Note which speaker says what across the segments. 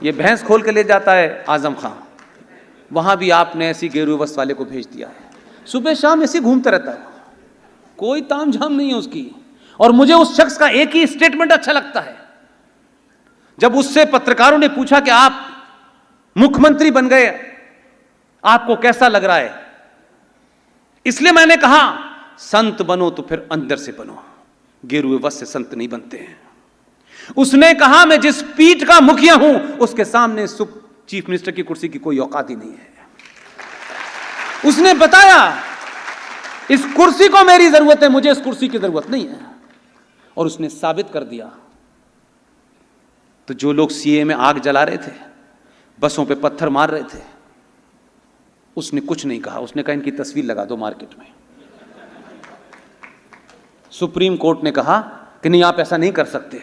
Speaker 1: ये भैंस खोल के ले जाता है आजम खां, वहां भी आपने ऐसी गेरू वस्त्र वाले को भेज दिया है, सुबह शाम ऐसे घूमता रहता है, कोई ताम झाम नहीं है उसकी। और मुझे उस शख्स का एक ही स्टेटमेंट अच्छा लगता है, जब उससे पत्रकारों ने पूछा कि आप मुख्यमंत्री बन गए, आपको कैसा लग रहा है? इसलिए मैंने कहा संत बनो तो फिर अंदर से बनो, गेरुए वस्त्र से संत नहीं बनते हैं। उसने कहा मैं जिस पीठ का मुखिया हूं उसके सामने चीफ मिनिस्टर की कुर्सी की कोई औकात ही नहीं है। उसने बताया इस कुर्सी को मेरी जरूरत है, मुझे इस कुर्सी की जरूरत नहीं है, और उसने साबित कर दिया। तो जो लोग सीए में आग जला रहे थे, बसों पे पत्थर मार रहे थे, उसने कुछ नहीं कहा। उसने कहा इनकी तस्वीर लगा दो मार्केट में। सुप्रीम कोर्ट ने कहा कि नहीं आप ऐसा नहीं कर सकते,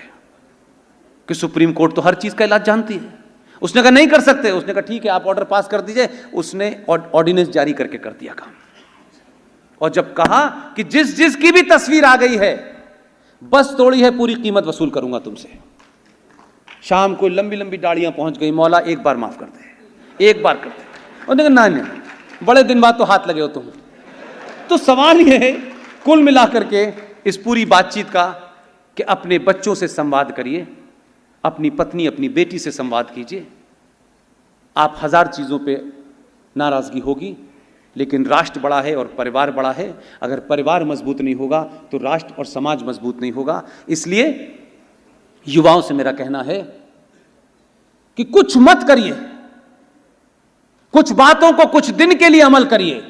Speaker 1: कि सुप्रीम कोर्ट तो हर चीज का इलाज जानती है। उसने कहा नहीं कर सकते। उसने कहा ठीक है आप ऑर्डर पास कर दीजिए। उसने ऑर्डिनेंस जारी करके कर दिया काम। और जब कहा कि जिस जिसकी भी तस्वीर आ गई है बस तोड़ी है, पूरी कीमत वसूल करूंगा तुमसे। शाम को लंबी लंबी दाढ़ियां पहुंच गई, मौला एक बार माफ कर दे, एक बार कर दे। उन्होंने कहा नहीं, बड़े दिन बाद तो हाथ लगे हो तुम। तो सवाल यह है कुल मिलाकर के इस पूरी बातचीत का कि अपने बच्चों से संवाद करिए, अपनी पत्नी अपनी बेटी से संवाद कीजिए। आप हजार चीजों पे नाराजगी होगी, लेकिन राष्ट्र बड़ा है और परिवार बड़ा है। अगर परिवार मजबूत नहीं होगा तो राष्ट्र और समाज मजबूत नहीं होगा। इसलिए युवाओं से मेरा कहना है कि कुछ मत करिए, कुछ बातों को कुछ दिन के लिए अमल करिए।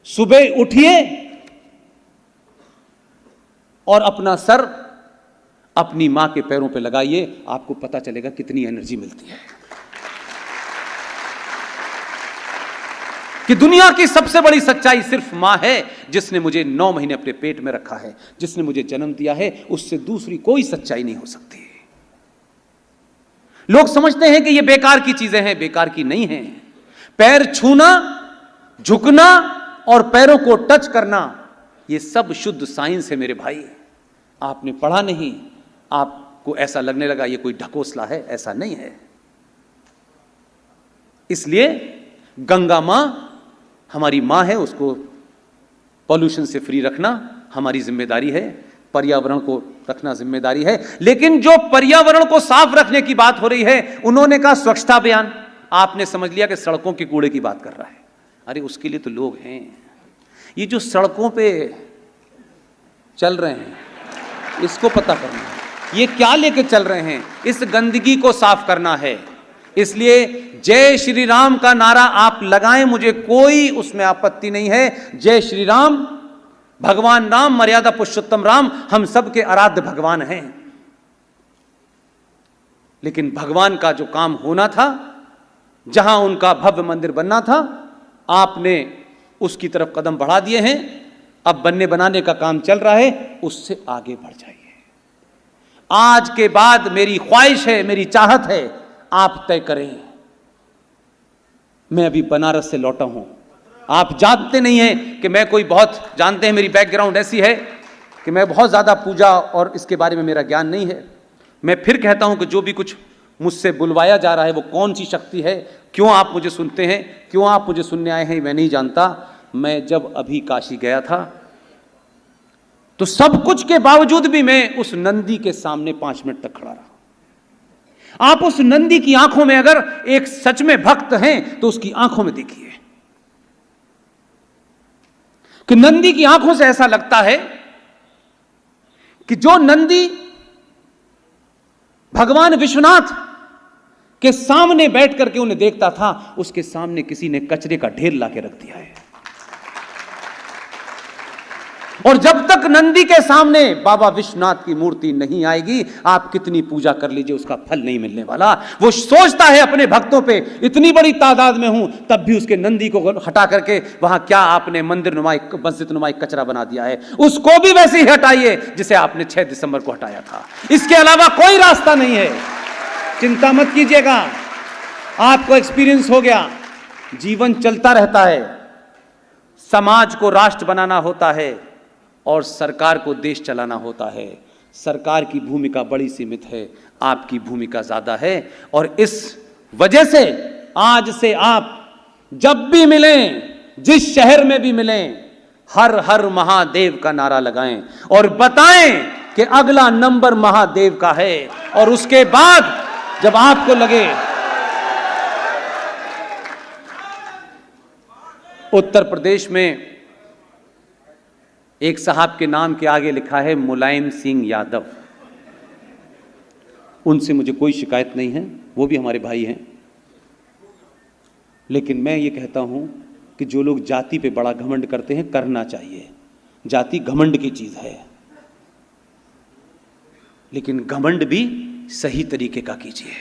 Speaker 1: सुबह उठिए और अपना सर अपनी मां के पैरों पे लगाइए, आपको पता चलेगा कितनी एनर्जी मिलती है। कि दुनिया की सबसे बड़ी सच्चाई सिर्फ मां है, जिसने मुझे 9 महीने अपने पेट में रखा है, जिसने मुझे जन्म दिया है। उससे दूसरी कोई सच्चाई नहीं हो सकती। लोग समझते हैं कि ये बेकार की चीजें हैं, बेकार की नहीं हैं। पैर छूना, झुकना और पैरों को टच करना, ये सब शुद्ध साइंस है मेरे भाई। आपने पढ़ा नहीं, आपको ऐसा लगने लगा ये कोई ढकोसला है, ऐसा नहीं है। इसलिए गंगा मां हमारी मां है, उसको पॉल्यूशन से फ्री रखना हमारी जिम्मेदारी है, पर्यावरण को रखना जिम्मेदारी है। लेकिन जो पर्यावरण को साफ रखने की बात हो रही है, उन्होंने कहा स्वच्छता अभियान। आपने समझ लिया कि सड़कों के कूड़े की बात कर रहा है। अरे उसके लिए तो लोग हैं। ये जो सड़कों पे चल रहे हैं, इसको पता करना है ये क्या लेके चल रहे हैं। इस गंदगी को साफ करना है। इसलिए जय श्री राम का नारा आप लगाएं, मुझे कोई उसमें आपत्ति नहीं है। जय श्री राम, भगवान राम, मर्यादा पुरुषोत्तम राम हम सबके आराध्य भगवान हैं। लेकिन भगवान का जो काम होना था, जहां उनका भव्य मंदिर बनना था, आपने उसकी तरफ कदम बढ़ा दिए हैं। अब बनने बनाने का काम चल रहा है, उससे आगे बढ़ जाइए। आज के बाद मेरी ख्वाहिश है, मेरी चाहत है, आप तय करें। मैं अभी बनारस से लौटा हूं। आप जानते नहीं हैं कि मैं कोई बहुत, जानते हैं मेरी बैकग्राउंड ऐसी है कि मैं बहुत ज्यादा पूजा और इसके बारे में मेरा ज्ञान नहीं है। मैं फिर कहता हूं कि जो भी कुछ मुझसे बुलवाया जा रहा है वो कौन सी शक्ति है, क्यों आप मुझे सुनते हैं, क्यों आप मुझे सुनने आए हैं, मैं नहीं जानता। मैं जब अभी काशी गया था तो सब कुछ के बावजूद भी मैं उस नंदी के सामने 5 मिनट तक खड़ा रहा। आप उस नंदी की आंखों में अगर एक सच में भक्त हैं तो उसकी आंखों में देखिए कि नंदी की आंखों से ऐसा लगता है कि जो नंदी भगवान विश्वनाथ के सामने बैठ करके उन्हें देखता था, उसके सामने किसी ने कचरे का ढेर लाके रख दिया है। और जब तक नंदी के सामने बाबा विश्वनाथ की मूर्ति नहीं आएगी, आप कितनी पूजा कर लीजिए उसका फल नहीं मिलने वाला। वो सोचता है अपने भक्तों पे, इतनी बड़ी तादाद में हूं तब भी उसके नंदी को हटा करके वहां क्या आपने मंदिर नुमाई, मस्जिद नुमाई कचरा बना दिया है, उसको भी वैसे ही हटाइए जिसे आपने 6 दिसंबर को हटाया था। इसके अलावा कोई रास्ता नहीं है। चिंता मत कीजिएगा, आपको एक्सपीरियंस हो गया। जीवन चलता रहता है। समाज को राष्ट्र बनाना होता है और सरकार को देश चलाना होता है। सरकार की भूमिका बड़ी सीमित है। आपकी भूमिका ज्यादा है। और इस वजह से आज से आप जब भी मिलें, जिस शहर में भी मिलें, हर हर महादेव का नारा लगाएं और बताएं कि अगला नंबर महादेव का है। और उसके बाद जब आपको लगे, उत्तर प्रदेश में एक साहब के नाम के आगे लिखा है मुलायम सिंह यादव। उनसे मुझे कोई शिकायत नहीं है, वो भी हमारे भाई हैं। लेकिन मैं ये कहता हूं कि जो लोग जाति पे बड़ा घमंड करते हैं, करना चाहिए। जाति घमंड की चीज है, लेकिन घमंड भी सही तरीके का कीजिए।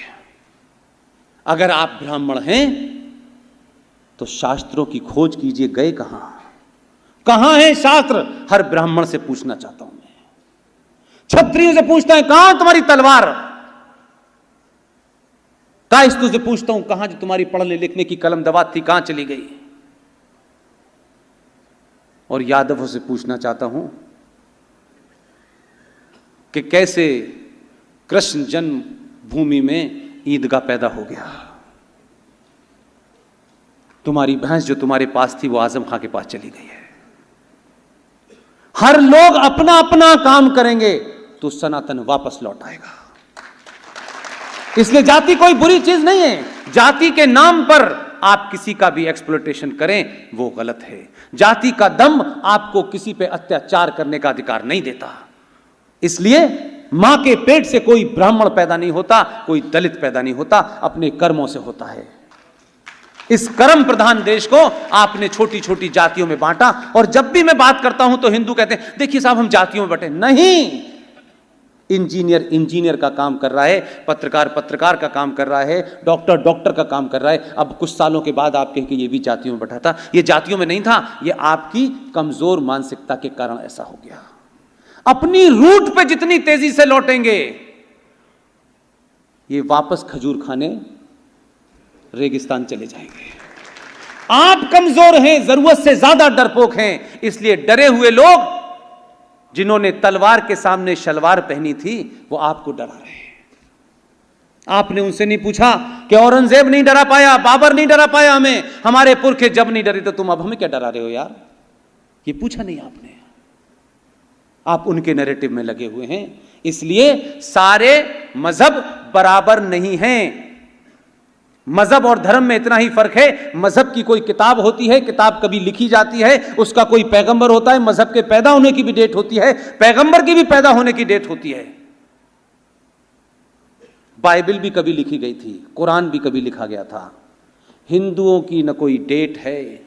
Speaker 1: अगर आप ब्राह्मण हैं तो शास्त्रों की खोज कीजिए, गए कहां है शास्त्र? हर ब्राह्मण से पूछना चाहता हूं मैं। क्षत्रियों से पूछता है कहां तुम्हारी तलवार? कायस्थों से पूछता हूं कहां जो तुम्हारी पढ़ने लिखने की कलम दवात थी, कहां चली गई? और यादवों से पूछना चाहता हूं कि कैसे कृष्ण जन्म भूमि में ईदगाह पैदा हो गया? तुम्हारी भैंस जो तुम्हारे पास थी वो आजम खां के पास चली गई है। हर लोग अपना अपना काम करेंगे तो सनातन वापस लौट आएगा। इसलिए जाति कोई बुरी चीज नहीं है। जाति के नाम पर आप किसी का भी एक्सप्लॉयटेशन करें वो गलत है। जाति का दम आपको किसी पे अत्याचार करने का अधिकार नहीं देता। इसलिए मां के पेट से कोई ब्राह्मण पैदा नहीं होता, कोई दलित पैदा नहीं होता, अपने कर्मों से होता है। इस कर्म प्रधान देश को आपने छोटी छोटी जातियों में बांटा। और जब भी मैं बात करता हूं तो हिंदू कहते हैं देखिए साहब हम जातियों में बंटे। नहीं, इंजीनियर का काम कर रहा है, पत्रकार का काम कर रहा है, डॉक्टर का काम कर रहा है। अब कुछ सालों के बाद आप कहें कि ये भी जातियों में बैठा था। ये जातियों में नहीं था, ये आपकी कमजोर मानसिकता के कारण ऐसा हो गया। अपनी रूट पे जितनी तेजी से लौटेंगे, ये वापस खजूर खाने रेगिस्तान चले जाएंगे। आप कमजोर हैं, जरूरत से ज्यादा डरपोक हैं। इसलिए डरे हुए लोग जिन्होंने तलवार के सामने शलवार पहनी थी वो आपको डरा रहे हैं। आपने उनसे नहीं पूछा कि औरंगजेब नहीं डरा पाया, बाबर नहीं डरा पाया हमें, हमारे पुरखे जब नहीं डरे तो तुम अब हमें क्या डरा रहे हो यार? ये पूछा नहीं आपने। आप उनके नैरेटिव में लगे हुए हैं। इसलिए सारे मजहब बराबर नहीं हैं। मजहब और धर्म में इतना ही फर्क है, मजहब की कोई किताब होती है, किताब कभी लिखी जाती है, उसका कोई पैगंबर होता है, मजहब के पैदा होने की भी डेट होती है, पैगंबर की भी पैदा होने की डेट होती है। बाइबल भी कभी लिखी गई थी, कुरान भी कभी लिखा गया था। हिंदुओं की न कोई डेट है,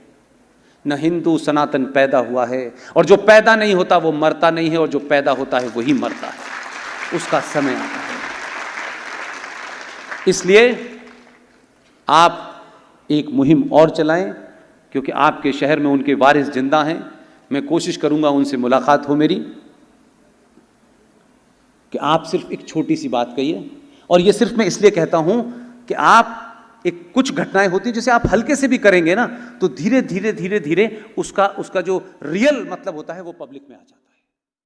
Speaker 1: न हिंदू सनातन पैदा हुआ है। और जो पैदा नहीं होता वो मरता नहीं है, और जो पैदा होता है वही मरता है, उसका समय आता है। इसलिए आप एक मुहिम और चलाएं, क्योंकि आपके शहर में उनके वारिस जिंदा हैं। मैं कोशिश करूंगा उनसे मुलाकात हो मेरी, कि आप सिर्फ एक छोटी सी बात कहिए। और ये सिर्फ मैं इसलिए कहता हूं कि आप एक कुछ घटनाएं होती हैं जिसे आप हल्के से भी करेंगे ना, तो धीरे धीरे धीरे धीरे उसका जो रियल मतलब होता है वो पब्लिक में आ जाता है।